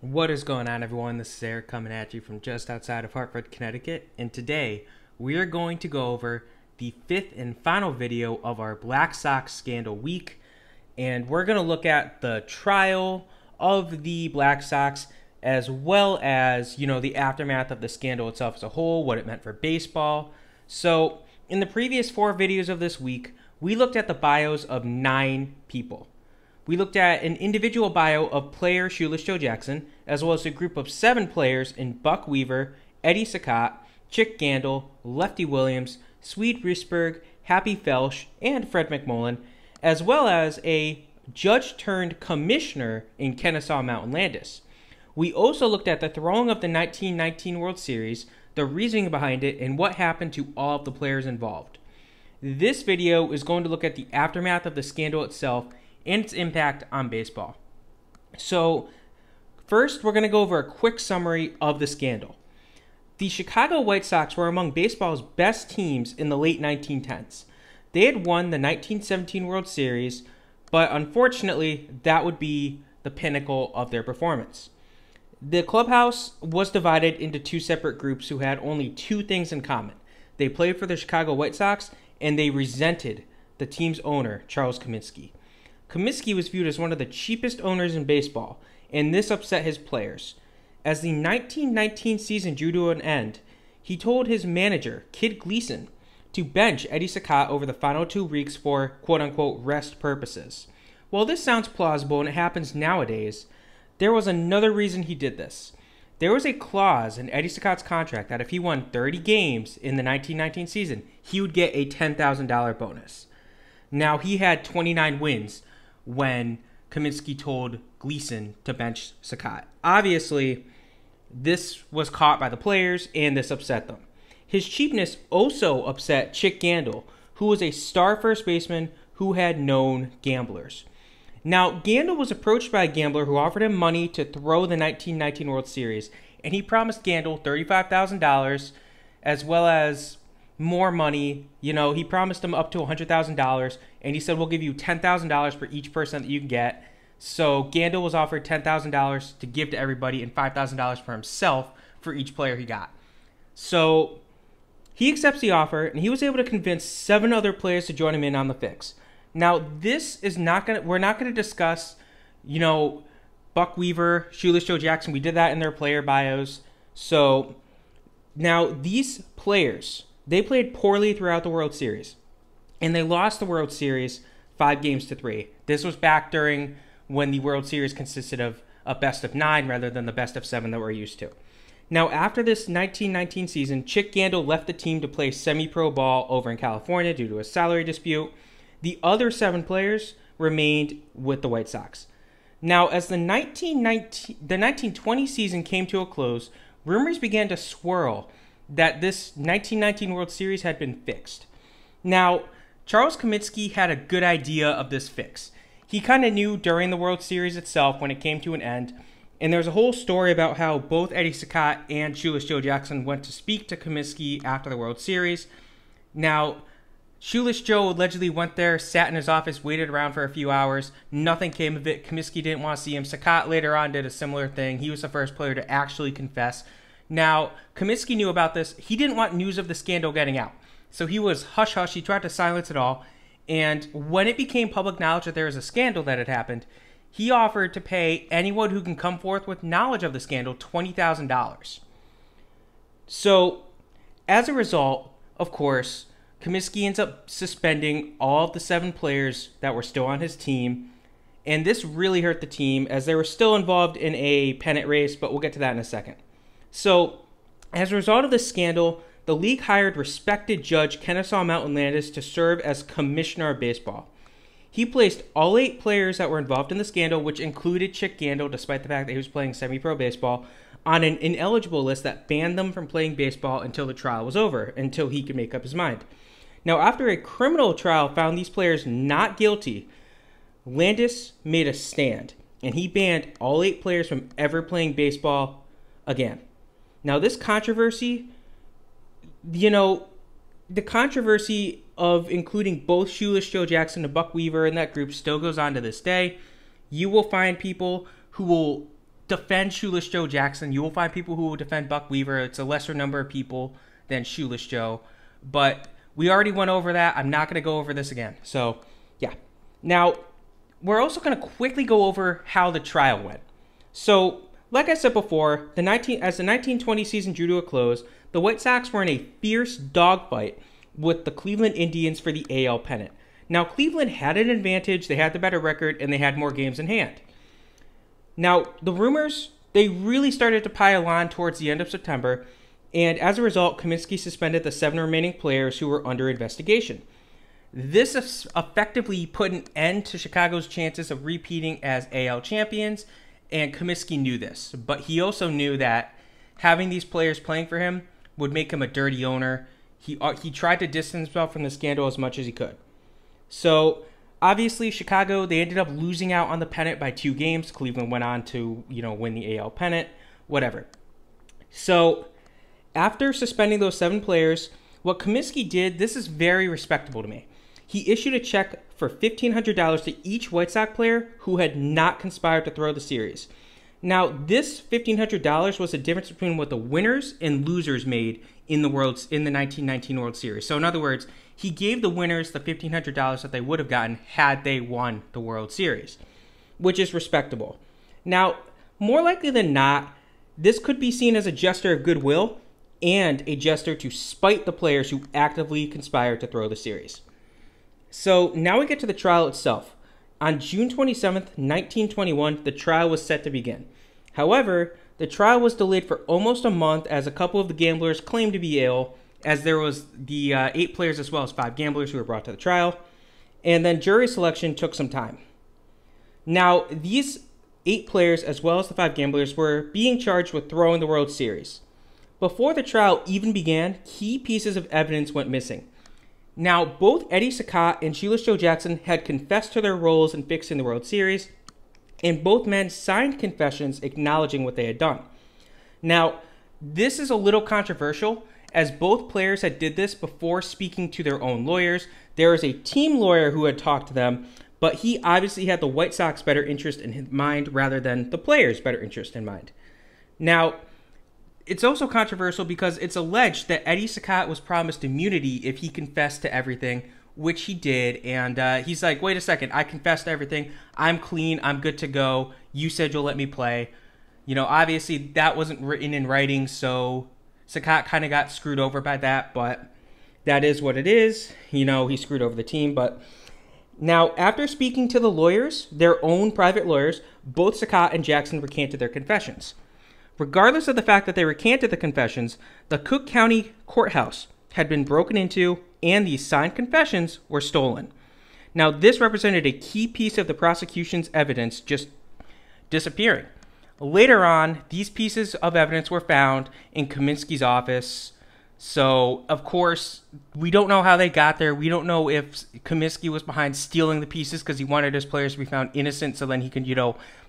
What is going on, everyone? This is Eric coming at you from just outside of Hartford, Connecticut, and today we are going to go over the fifth and final video of our Black Sox scandal week, and we're going to look at the trial of the Black Sox as well as, the aftermath of the scandal itself as a whole, what it meant for baseball. So, in the previous 4 videos of this week, we looked at the bios of 9 people. We looked at an individual bio of player Shoeless Joe Jackson, as well as a group of 7 players in Buck Weaver, Eddie Cicotte, Chick Gandil, Lefty Williams, Swede Risberg, Happy Felsch, and Fred McMullen, as well as a judge-turned-commissioner in Kenesaw Mountain Landis. We also looked at the throwing of the 1919 World Series, the reasoning behind it, and what happened to all of the players involved. This video is going to look at the aftermath of the scandal itself and its impact on baseball. So, first, we're going to go over a quick summary of the scandal. The Chicago White Sox were among baseball's best teams in the late 1910s. They had won the 1917 World Series, but unfortunately, that would be the pinnacle of their performance. The clubhouse was divided into 2 separate groups who had only 2 things in common. They played for the Chicago White Sox, and they resented the team's owner, Charles Comiskey. Comiskey was viewed as one of the cheapest owners in baseball, and this upset his players. As the 1919 season drew to an end, he told his manager, Kid Gleason, to bench Eddie Cicotte over the final 2 weeks for quote-unquote rest purposes. While this sounds plausible and it happens nowadays, there was another reason he did this. There was a clause in Eddie Cicotte's contract that if he won 30 games in the 1919 season, he would get a $10,000 bonus. Now, he had 29 wins when Comiskey told Gleason to bench Cicotte. Obviously, this was caught by the players, and this upset them. His cheapness also upset Chick Gandil, who was a star first baseman who had known gamblers. Now, Gandil was approached by a gambler who offered him money to throw the 1919 World Series, and he promised Gandil $35,000 as well as more money. He promised him up to $100,000, and he said, we'll give you $10,000 for each person that you can get. So Gandil was offered $10,000 to give to everybody and $5,000 for himself for each player he got. So he accepts the offer, and he was able to convince 7 other players to join him in on the fix. Now, we're not gonna discuss, Buck Weaver, Shoeless Joe Jackson. We did that in their player bios. So now these players, they played poorly throughout the World Series, and they lost the World Series 5-3. This was back during when the World Series consisted of a best of 9 rather than the best of 7 that we're used to. Now, after this 1919 season, Chick Gandil left the team to play semi-pro ball over in California due to a salary dispute. The other 7 players remained with the White Sox. Now, as the 1920 season came to a close, rumors began to swirl that this 1919 World Series had been fixed. Now, Charles Comiskey had a good idea of this fix. He kind of knew during the World Series itself when it came to an end, and there's a whole story about how both Eddie Cicotte and Shoeless Joe Jackson went to speak to Comiskey after the World Series. Now, Shoeless Joe allegedly went there, sat in his office, waited around for a few hours. Nothing came of it. Comiskey didn't want to see him. Cicotte later on did a similar thing. He was the first player to actually confess. Now, Comiskey knew about this. He didn't want news of the scandal getting out. So he was hush-hush. He tried to silence it all. And when it became public knowledge that there was a scandal that had happened, he offered to pay anyone who can come forth with knowledge of the scandal $20,000. So, as a result, of course, Comiskey ends up suspending all of the 7 players that were still on his team, and this really hurt the team as they were still involved in a pennant race, but we'll get to that in a second. So, as a result of this scandal, the league hired respected judge Kenesaw Mountain Landis to serve as commissioner of baseball. He placed all 8 players that were involved in the scandal, which included Chick Gandil, despite the fact that he was playing semi-pro baseball, on an ineligible list that banned them from playing baseball until the trial was over, until he could make up his mind. Now, after a criminal trial found these players not guilty, Landis made a stand, and he banned all 8 players from ever playing baseball again. Now, this controversy, the controversy of including both Shoeless Joe Jackson and Buck Weaver in that group still goes on to this day. You will find people who will defend Shoeless Joe Jackson. You will find people who will defend Buck Weaver. It's a lesser number of people than Shoeless Joe. But we already went over that. I'm not going to go over this again. So, yeah. Now, we're also going to quickly go over how the trial went. So, like I said before, as the 1920 season drew to a close, the White Sox were in a fierce dogfight with the Cleveland Indians for the AL pennant. Now, Cleveland had an advantage. They had the better record, and they had more games in hand. Now, the rumors, they really started to pile on towards the end of September, and as a result, Comiskey suspended the 7 remaining players who were under investigation. This effectively put an end to Chicago's chances of repeating as AL champions, and Comiskey knew this. But he also knew that having these players playing for him would make him a dirty owner. He tried to distance himself from the scandal as much as he could. So, obviously, Chicago, they ended up losing out on the pennant by 2 games. Cleveland went on to, win the AL pennant, whatever. So, after suspending those 7 players, what Comiskey did, this is very respectable to me. He issued a check for $1,500 to each White Sox player who had not conspired to throw the series. Now, this $1,500 was the difference between what the winners and losers made in the 1919 World Series. So, in other words, he gave the winners the $1,500 that they would have gotten had they won the World Series, which is respectable. Now, more likely than not, this could be seen as a gesture of goodwill and a gesture to spite the players who actively conspired to throw the series. So now we get to the trial itself. On June 27th, 1921, the trial was set to begin. However, the trial was delayed for almost a month as a couple of the gamblers claimed to be ill, as there was the 8 players as well as 5 gamblers who were brought to the trial, and then jury selection took some time. Now, these 8 players as well as the 5 gamblers were being charged with throwing the World Series. Before the trial even began, key pieces of evidence went missing. Now, both Eddie Cicotte and Shoeless Joe Jackson had confessed to their roles in fixing the World Series, and both men signed confessions acknowledging what they had done. Now, this is a little controversial, as both players had did this before speaking to their own lawyers. There was a team lawyer who had talked to them, but he obviously had the White Sox better interest in mind rather than the players' better interest in mind. Now, it's also controversial because it's alleged that Eddie Cicotte was promised immunity if he confessed to everything, which he did. And he's like, wait a second, I confessed to everything. I'm clean. I'm good to go. You said you'll let me play. Obviously that wasn't written in writing, so Cicotte kind of got screwed over by that, but that is what it is. He screwed over the team. But now, after speaking to the lawyers, their own private lawyers, both Cicotte and Jackson recanted their confessions. Regardless of the fact that they recanted the confessions, the Cook County Courthouse had been broken into and these signed confessions were stolen. Now, this represented a key piece of the prosecution's evidence just disappearing. Later on, these pieces of evidence were found in Comiskey's office. So, of course, we don't know how they got there. We don't know if Comiskey was behind stealing the pieces because he wanted his players to be found innocent so then he could,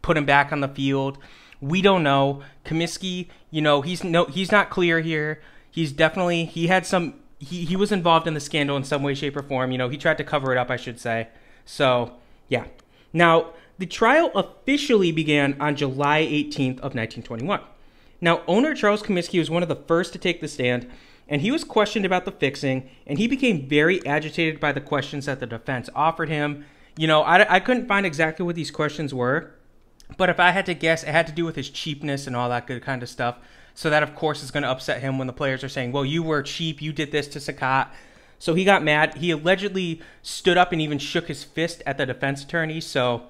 put them back on the field. We don't know. Comiskey, he's not clear here. He's definitely, he was involved in the scandal in some way, shape, or form. He tried to cover it up, I should say. So, yeah. Now, the trial officially began on July 18th of 1921. Now, owner Charles Comiskey was one of the first to take the stand, and he was questioned about the fixing, and he became very agitated by the questions that the defense offered him. I couldn't find exactly what these questions were, but if I had to guess, it had to do with his cheapness and all that good kind of stuff. So that, of course, is going to upset him when the players are saying, well, you were cheap, you did this to Cicotte. So he got mad. He allegedly stood up and even shook his fist at the defense attorney. So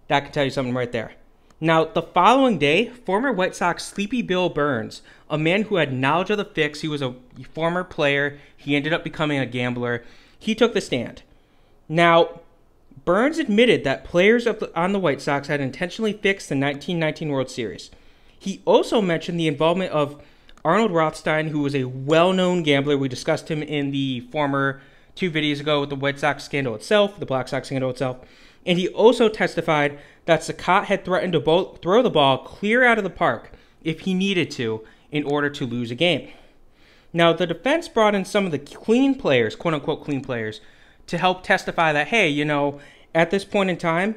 that can tell you something right there. Now, the following day, former White Sox Sleepy Bill Burns, a man who had knowledge of the fix, he was a former player, he ended up becoming a gambler, he took the stand. Now, Burns admitted that players on the White Sox had intentionally fixed the 1919 World Series. He also mentioned the involvement of Arnold Rothstein, who was a well-known gambler. We discussed him in the former 2 videos ago with the White Sox scandal itself, the Black Sox scandal itself. And he also testified that Cicotte had threatened to throw the ball clear out of the park if he needed to in order to lose a game. Now, the defense brought in some of the clean players, quote-unquote clean players, to help testify that, hey, at this point in time,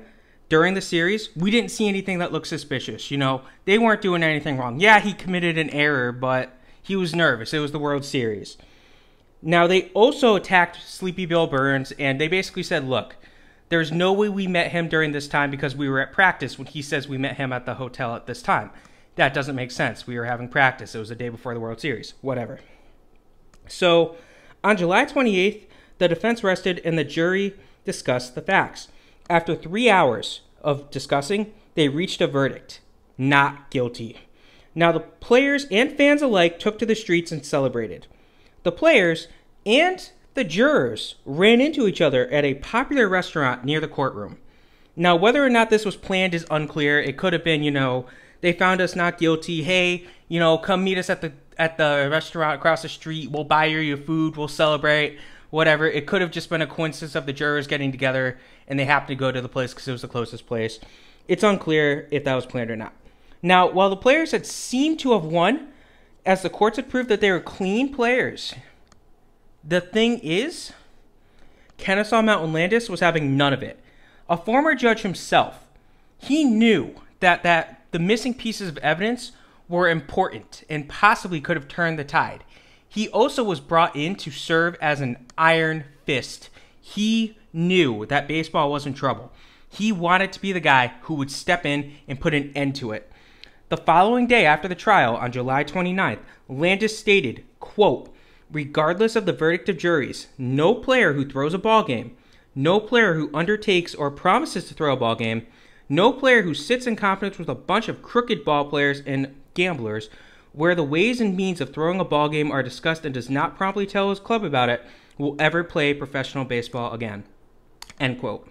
during the series, we didn't see anything that looked suspicious. You know, they weren't doing anything wrong. Yeah, he committed an error, but he was nervous. It was the World Series. Now, they also attacked Sleepy Bill Burns, and they basically said, look, there's no way we met him during this time because we were at practice when he says we met him at the hotel at this time. That doesn't make sense. We were having practice. It was the day before the World Series. Whatever. So, on July 28th, the defense rested and the jury discussed the facts. After 3 hours of discussing, they reached a verdict. Not guilty. Now, the players and fans alike took to the streets and celebrated. The players and the jurors ran into each other at a popular restaurant near the courtroom. Now, whether or not this was planned is unclear. It could have been, they found us not guilty. Hey, come meet us at the restaurant across the street. We'll buy you food. We'll celebrate. Whatever. It could have just been a coincidence of the jurors getting together and they happened to go to the place because it was the closest place. It's unclear if that was planned or not. Now, while the players had seemed to have won, as the courts had proved that they were clean players, the thing is, Kenesaw Mountain Landis was having none of it. A former judge himself, he knew that the missing pieces of evidence were important and possibly could have turned the tide. He also was brought in to serve as an iron fist. He knew that baseball was in trouble. He wanted to be the guy who would step in and put an end to it. The following day after the trial, on July 29th, Landis stated, quote, regardless of the verdict of juries, no player who throws a ball game, no player who undertakes or promises to throw a ball game, no player who sits in conference with a bunch of crooked ball players and gamblers, where the ways and means of throwing a ball game are discussed and does not promptly tell his club about it, will ever play professional baseball again. End quote.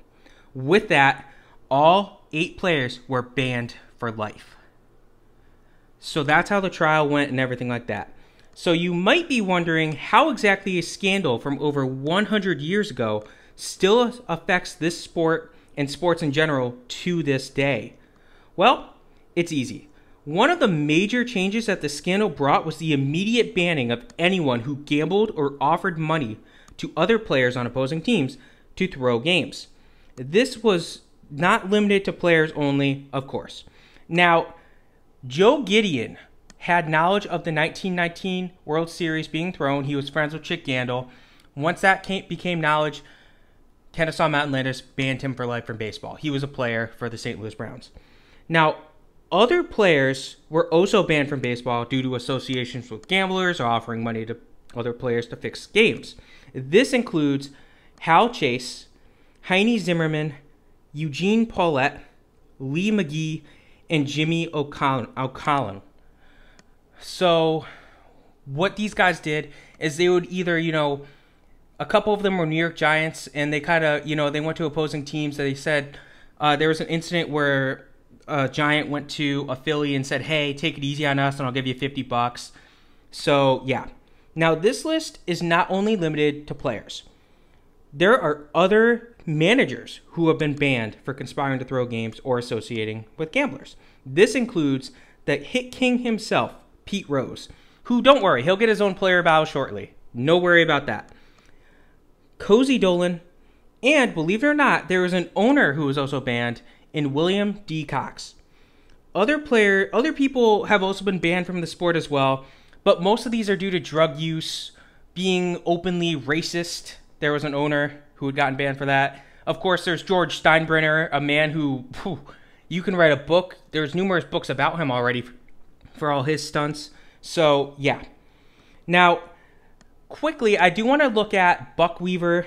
With that, all 8 players were banned for life. So that's how the trial went and everything like that. So you might be wondering how exactly a scandal from over 100 years ago still affects this sport and sports in general to this day. Well, it's easy. One of the major changes that the scandal brought was the immediate banning of anyone who gambled or offered money to other players on opposing teams to throw games. This was not limited to players only, of course. Now, Joe Gideon had knowledge of the 1919 World Series being thrown. He was friends with Chick Gandil. Once that became knowledge, Kenesaw Mountain Landis banned him for life from baseball. He was a player for the St. Louis Browns. Now, other players were also banned from baseball due to associations with gamblers or offering money to other players to fix games. This includes Hal Chase, Heine Zimmerman, Eugene Paulette, Lee McGee, and Jimmy O'Connell. So what these guys did is they would either, a couple of them were New York Giants, and they kind of, they went to opposing teams. They said there was an incident where a Giant went to a Philly and said, hey, take it easy on us and I'll give you $50. So, yeah. Now, this list is not only limited to players. There are other managers who have been banned for conspiring to throw games or associating with gamblers. This includes the hit king himself, Pete Rose, who, don't worry, he'll get his own player bow shortly. No worry about that. Cozy Dolan, and believe it or not, there was an owner who was also banned in William D. Cox. Other people have also been banned from the sport as well, but most of these are due to drug use, being openly racist. There was an owner who had gotten banned for that. Of course, there's George Steinbrenner, a man who, you can write a book. There's numerous books about him already for all his stunts. So, yeah. Now, quickly, I do want to look at Buck Weaver.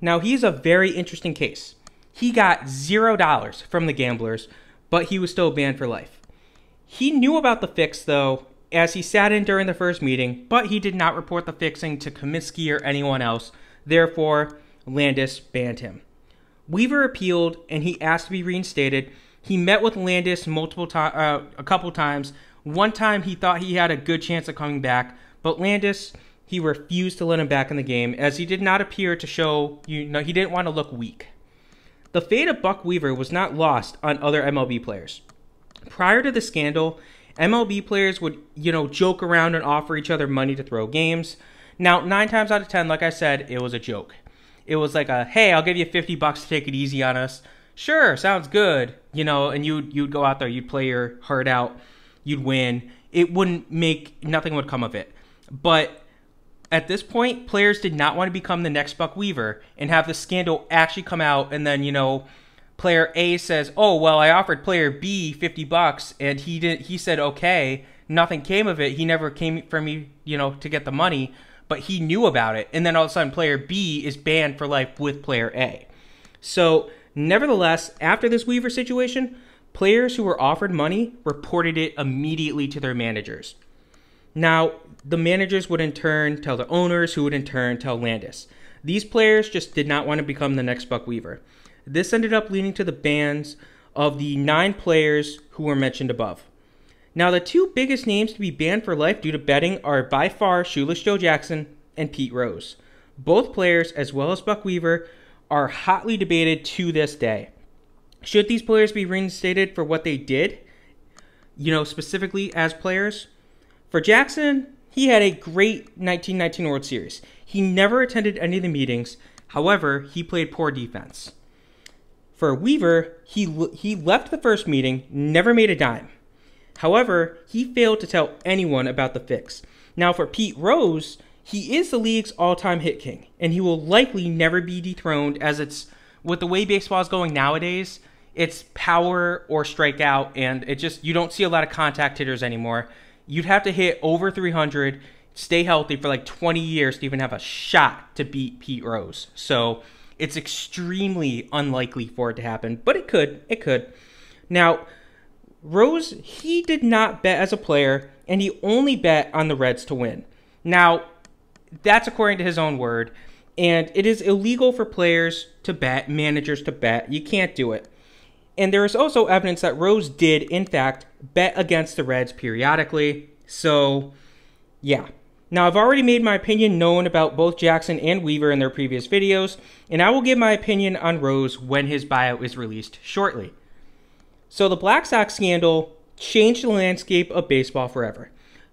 Now, he's a very interesting case. He got $0 from the gamblers, but he was still banned for life. He knew about the fix, though, as he sat in during the first meeting, but he did not report the fixing to Comiskey or anyone else. Therefore, Landis banned him. Weaver appealed, and he asked to be reinstated. He met with Landis a couple times. One time, he thought he had a good chance of coming back, but Landis, he refused to let him back in the game, as he did not appear to show, he didn't want to look weak. The fate of Buck Weaver was not lost on other MLB players. Prior to the scandal, MLB players would, joke around and offer each other money to throw games. Now, 9 times out of 10, like I said, it was a joke. It was like hey, I'll give you $50 to take it easy on us. sure, sounds good, you know, and you'd go out there, you'd play your heart out, you'd win. It wouldn't make, nothing would come of it. But at this point, players did not want to become the next Buck Weaver and have the scandal actually come out, and then, you know, player A says, oh, well, I offered player B $50 and he said okay, nothing came of it. He never came for me, you know, to get the money, but he knew about it. And then all of a sudden player B is banned for life with player A. So nevertheless, after this Weaver situation, players who were offered money reported it immediately to their managers. Now, the managers would in turn tell the owners, who would in turn tell Landis. These players just did not want to become the next Buck Weaver. This ended up leading to the bans of the 9 players who were mentioned above. Now, the 2 biggest names to be banned for life due to betting are by far Shoeless Joe Jackson and Pete Rose. Both players, as well as Buck Weaver, are hotly debated to this day. Should these players be reinstated for what they did, you know, specifically as players? For Jackson, he had a great 1919 World Series. He never attended any of the meetings. However, he played poor defense. For Weaver, he left the first meeting, never made a dime. However, he failed to tell anyone about the fix. Now for Pete Rose, he is the league's all-time hit king, and he will likely never be dethroned, as it's, with the way baseball is going nowadays, it's power or strikeout, and it just, you don't see a lot of contact hitters anymore. You'd have to hit over 300, stay healthy for like 20 years to even have a shot to beat Pete Rose. So it's extremely unlikely for it to happen, but it could. Now, Rose, he did not bet as a player, and he only bet on the Reds to win. Now, that's according to his own word, and it is illegal for players to bet, managers to bet. You can't do it. And there is also evidence that Rose did, in fact, bet against the Reds periodically. So, yeah. Now, I've already made my opinion known about both Jackson and Weaver in their previous videos, and I will give my opinion on Rose when his bio is released shortly. So, the Black Sox scandal changed the landscape of baseball forever.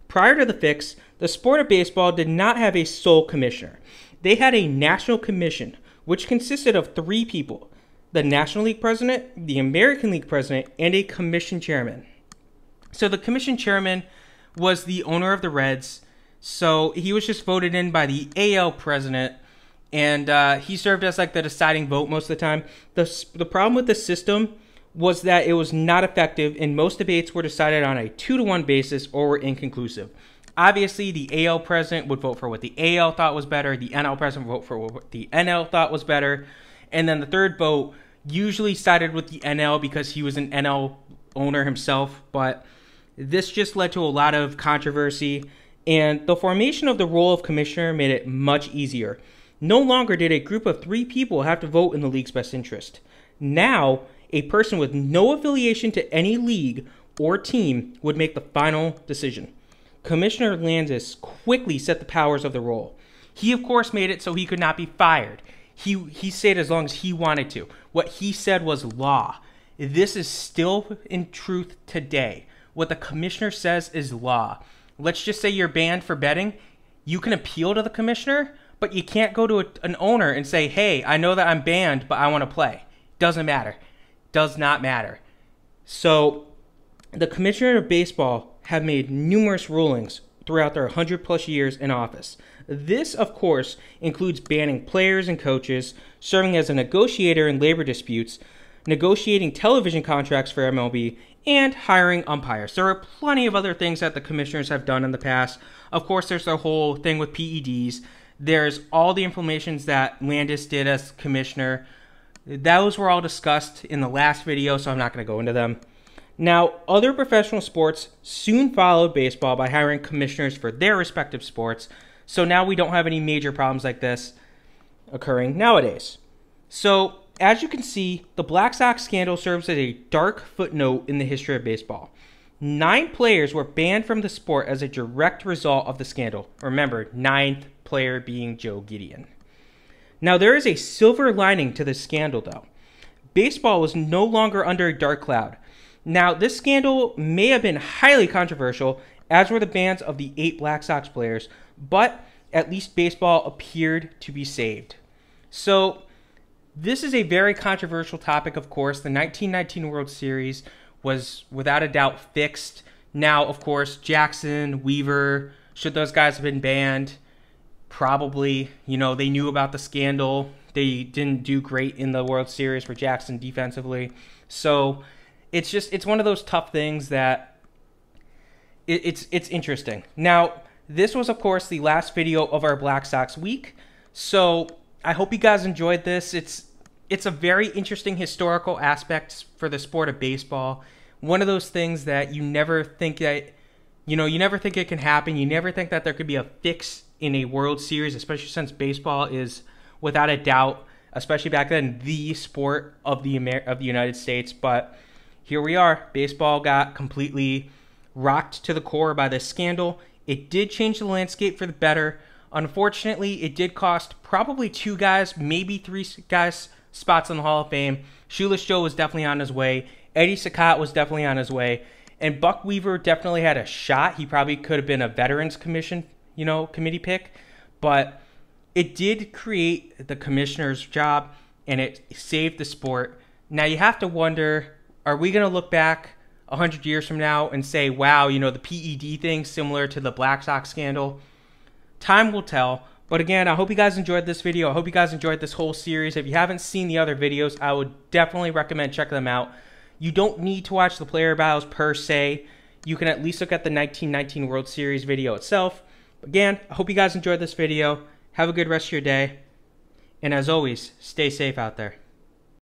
Prior to the fix, the sport of baseball did not have a sole commissioner. They had a national commission, which consisted of 3 people: the National League president, the American League president, and a commission chairman. So, the commission chairman was the owner of the Reds. So he was just voted in by the AL president, and he served as like the deciding vote most of the time. The problem with the system was that it was not effective, and most debates were decided on a 2-to-1 basis or were inconclusive. Obviously, the AL president would vote for what the AL thought was better, the NL president would vote for what the NL thought was better, and then the third vote usually sided with the NL because he was an NL owner himself, but this just led to a lot of controversy. And the formation of the role of commissioner made it much easier. No longer did a group of 3 people have to vote in the league's best interest. Now, a person with no affiliation to any league or team would make the final decision. Commissioner Landis quickly set the powers of the role. He, of course, made it so he could not be fired. He stayed as long as he wanted to. What he said was law. This is still in truth today. What the commissioner says is law. Let's just say you're banned for betting. You can appeal to the commissioner, but you can't go to an owner and say, hey, I know that I'm banned, but I want to play. Doesn't matter. Does not matter. So the commissioner of baseball have made numerous rulings throughout their 100-plus years in office. This, of course, includes banning players and coaches, serving as a negotiator in labor disputes, negotiating television contracts for MLB, and hiring umpires. There are plenty of other things that the commissioners have done in the past. Of course, there's the whole thing with PEDs. There's all the inflammations that Landis did as commissioner. Those were all discussed in the last video, so I'm not going to go into them. Now, other professional sports soon followed baseball by hiring commissioners for their respective sports, so now we don't have any major problems like this occurring nowadays. So, as you can see, the Black Sox scandal serves as a dark footnote in the history of baseball. 9 players were banned from the sport as a direct result of the scandal. Remember, 9th player being Joe Gideon. Now, there is a silver lining to this scandal, though. Baseball was no longer under a dark cloud. Now, this scandal may have been highly controversial, as were the bans of the 8 Black Sox players, but at least baseball appeared to be saved. So, this is a very controversial topic, of course. The 1919 World Series was without a doubt fixed. Now, of course, Jackson, Weaver, should those guys have been banned? Probably. You know, they knew about the scandal. They didn't do great in the World Series for Jackson defensively. So it's one of those tough things that it's interesting. Now, this was, of course, the last video of our Black Sox week. So I hope you guys enjoyed this. It's a very interesting historical aspect for the sport of baseball. One of those things that you never think that, you never think it can happen. You never think that there could be a fix in a World Series, especially since baseball is, without a doubt, especially back then, the sport of the United States. But here we are. Baseball got completely rocked to the core by this scandal. It did change the landscape for the better. Unfortunately, it did cost probably 2 guys, maybe 3 guys, spots in the Hall of Fame. Shoeless Joe was definitely on his way. Eddie Cicotte was definitely on his way. And Buck Weaver definitely had a shot. He probably could have been a Veterans Commission, committee pick. But it did create the commissioner's job, and it saved the sport. Now you have to wonder, are we going to look back 100 years from now and say, wow, the PED thing similar to the Black Sox scandal? Time will tell. But again, I hope you guys enjoyed this video. I hope you guys enjoyed this whole series. If you haven't seen the other videos, I would definitely recommend checking them out. You don't need to watch the player battles per se. You can at least look at the 1919 World Series video itself. Again, I hope you guys enjoyed this video. Have a good rest of your day. And as always, stay safe out there.